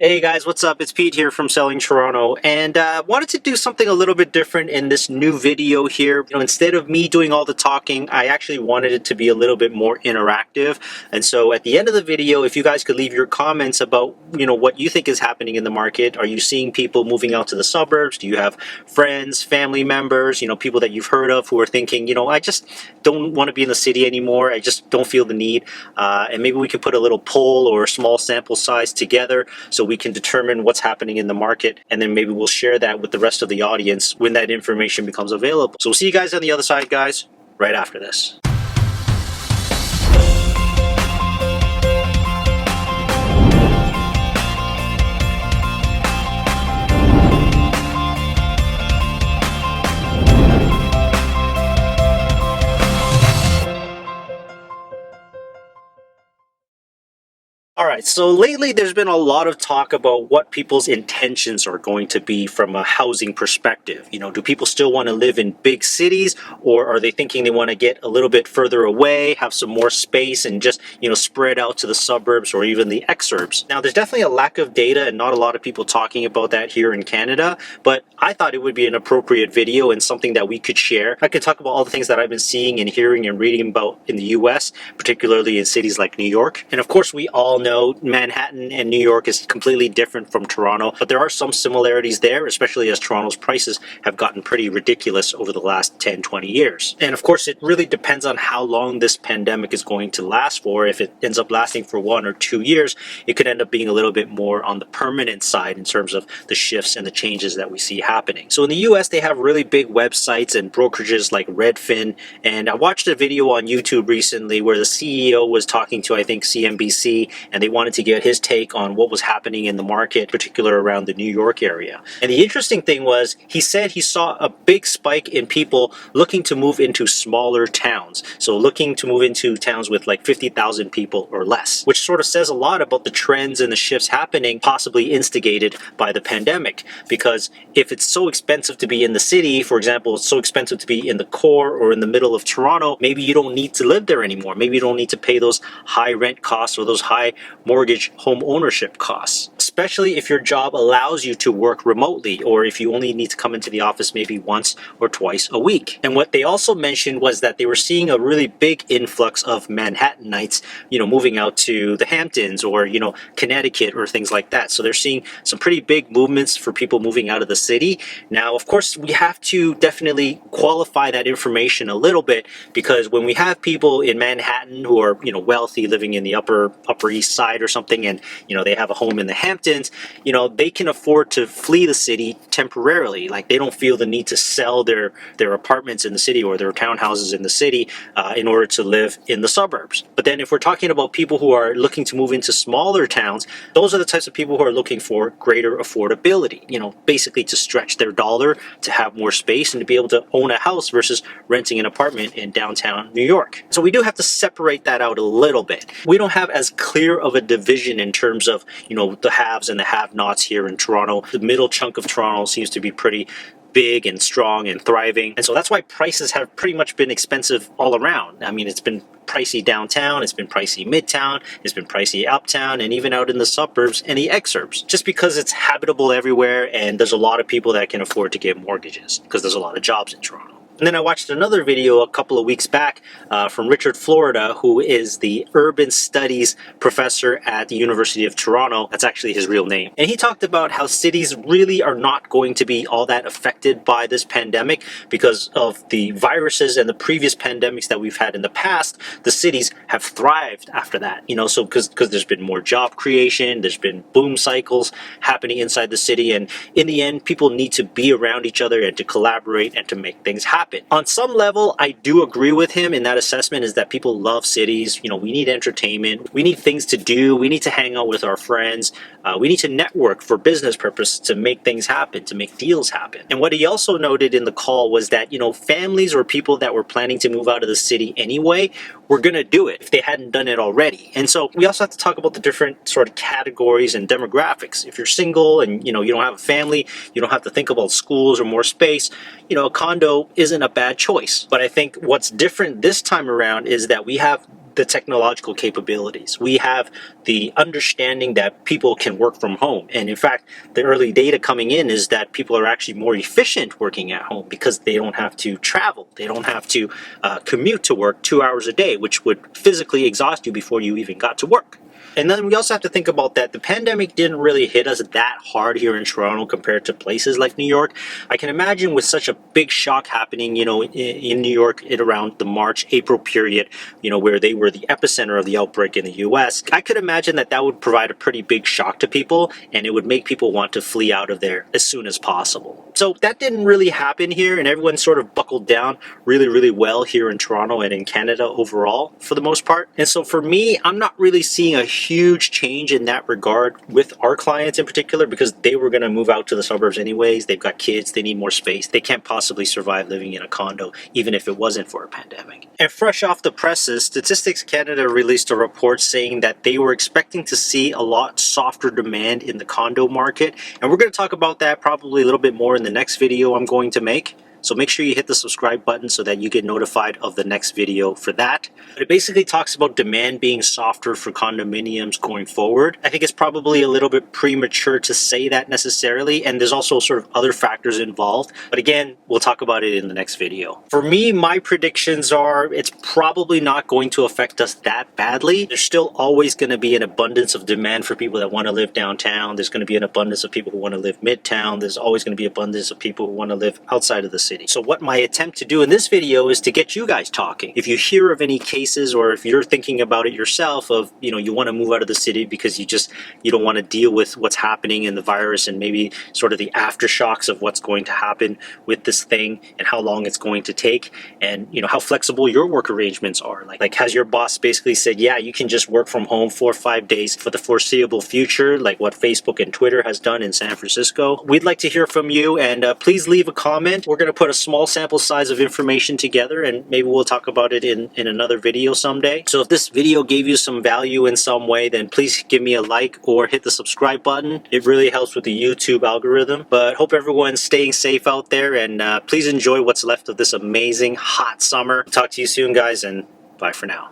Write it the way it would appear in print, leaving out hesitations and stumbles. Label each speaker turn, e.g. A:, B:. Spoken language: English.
A: Hey guys, what's up? It's Pete here from Selling Toronto, and wanted to do something a little bit different in this new video here. Instead of me doing all the talking, I actually wanted it to be a little bit more interactive. And so, at the end of the video, if you guys could leave your comments about what you think is happening in the market. Are you seeing people moving out to the suburbs? Do you have friends, family members, people that you've heard of who are thinking, I just don't want to be in the city anymore. I just don't feel the need. And maybe we can put a little poll or a small sample size together so we can determine what's happening in the market, and then maybe we'll share that with the rest of the audience when that information becomes available. So we'll see you guys on the other side, guys, right after this. All right, so lately there's been a lot of talk about what people's intentions are going to be from a housing perspective. Do people still want to live in big cities, or are they thinking they want to get a little bit further away, have some more space, and just, spread out to the suburbs or even the exurbs? Now, there's definitely a lack of data and not a lot of people talking about that here in Canada, but I thought it would be an appropriate video and something that we could share. I could talk about all the things that I've been seeing and hearing and reading about in the US, particularly in cities like New York. And of course, we all know Manhattan and New York is completely different from Toronto, but there are some similarities there, especially as Toronto's prices have gotten pretty ridiculous over the last 10, 20 years. And of course, it really depends on how long this pandemic is going to last for. If it ends up lasting for 1 or 2 years, it could end up being a little bit more on the permanent side in terms of the shifts and the changes that we see happening. So in the US, they have really big websites and brokerages like Redfin. And I watched a video on YouTube recently where the CEO was talking to, I think, CNBC, and they wanted to get his take on what was happening in the market, particularly around the New York area. And the interesting thing was, he said he saw a big spike in people looking to move into smaller towns. So looking to move into towns with like 50,000 people or less, which sort of says a lot about the trends and the shifts happening, possibly instigated by the pandemic. Because if it's so expensive to be in the city, for example, it's so expensive to be in the core or in the middle of Toronto, maybe you don't need to live there anymore. Maybe you don't need to pay those high rent costs or those high mortgage home ownership costs, especially if your job allows you to work remotely, or if you only need to come into the office maybe once or twice a week. And what they also mentioned was that they were seeing a really big influx of Manhattanites, moving out to the Hamptons or, Connecticut or things like that. So they're seeing some pretty big movements for people moving out of the city. Now, of course, we have to definitely qualify that information a little bit, because when we have people in Manhattan who are, wealthy, living in the upper East Side or something, and they have a home in the Hamptons, they can afford to flee the city temporarily. Like, they don't feel the need to sell their apartments in the city or their townhouses in the city in order to live in the suburbs. But then if we're talking about people who are looking to move into smaller towns, those are the types of people who are looking for greater affordability, basically to stretch their dollar, to have more space, and to be able to own a house versus renting an apartment in downtown New York. So we do have to separate that out a little bit. We don't have as clear of a division in terms of, the haves and the have-nots here in Toronto. The middle chunk of Toronto seems to be pretty big and strong and thriving. And so that's why prices have pretty much been expensive all around. I mean, it's been pricey downtown, it's been pricey midtown, it's been pricey uptown, and even out in the suburbs and the exurbs, just because it's habitable everywhere and there's a lot of people that can afford to get mortgages because there's a lot of jobs in Toronto. And then I watched another video a couple of weeks back from Richard Florida, who is the urban studies professor at the University of Toronto. That's actually his real name. And he talked about how cities really are not going to be all that affected by this pandemic because of the viruses and the previous pandemics that we've had in the past. The cities have thrived after that, so because there's been more job creation, there's been boom cycles happening inside the city. And in the end, people need to be around each other and to collaborate and to make things happen. On some level, I do agree with him in that assessment, is that people love cities. We need entertainment. We need things to do. We need to hang out with our friends. We need to network for business purposes to make things happen, to make deals happen. And what he also noted in the call was that, families or people that were planning to move out of the city anyway were going to do it if they hadn't done it already. And so we also have to talk about the different sort of categories and demographics. If you're single and, you don't have a family, you don't have to think about schools or more space, a condo isn't a bad choice. But I think what's different this time around is that we have the technological capabilities. We have the understanding that people can work from home. And in fact, the early data coming in is that people are actually more efficient working at home because they don't have to travel. They don't have to commute to work 2 hours a day, which would physically exhaust you before you even got to work. And then we also have to think about that the pandemic didn't really hit us that hard here in Toronto compared to places like New York. I can imagine with such a big shock happening, in New York at around the March, April period, where they were the epicenter of the outbreak in the US, I could imagine that that would provide a pretty big shock to people and it would make people want to flee out of there as soon as possible. So that didn't really happen here, and everyone sort of buckled down really, really well here in Toronto and in Canada overall for the most part. And so for me, I'm not really seeing a huge change in that regard with our clients in particular, because they were going to move out to the suburbs anyways. They've got kids, they need more space. They can't possibly survive living in a condo, even if it wasn't for a pandemic. And fresh off the presses, Statistics Canada released a report saying that they were expecting to see a lot softer demand in the condo market. And we're going to talk about that probably a little bit more in the next video I'm going to make. So make sure you hit the subscribe button so that you get notified of the next video for that. But it basically talks about demand being softer for condominiums going forward. I think it's probably a little bit premature to say that necessarily, and there's also sort of other factors involved. But again, we'll talk about it in the next video. For me, my predictions are it's probably not going to affect us that badly. There's still always going to be an abundance of demand for people that want to live downtown. There's going to be an abundance of people who want to live midtown. There's always going to be abundance of people who want to live outside of the city. So what my attempt to do in this video is to get you guys talking. If you hear of any cases, or if you're thinking about it yourself of, you want to move out of the city because you don't want to deal with what's happening in the virus and maybe sort of the aftershocks of what's going to happen with this thing and how long it's going to take, and how flexible your work arrangements are. Like has your boss basically said, yeah, you can just work from home 4 or 5 days for the foreseeable future, like what Facebook and Twitter has done in San Francisco? We'd like to hear from you, and please leave a comment. We're going to put a small sample size of information together, and maybe we'll talk about it in another video someday. So if this video gave you some value in some way, then please give me a like or hit the subscribe button. It really helps with the YouTube algorithm. But hope everyone's staying safe out there, and please enjoy what's left of this amazing hot summer. Talk to you soon, guys, and bye for now.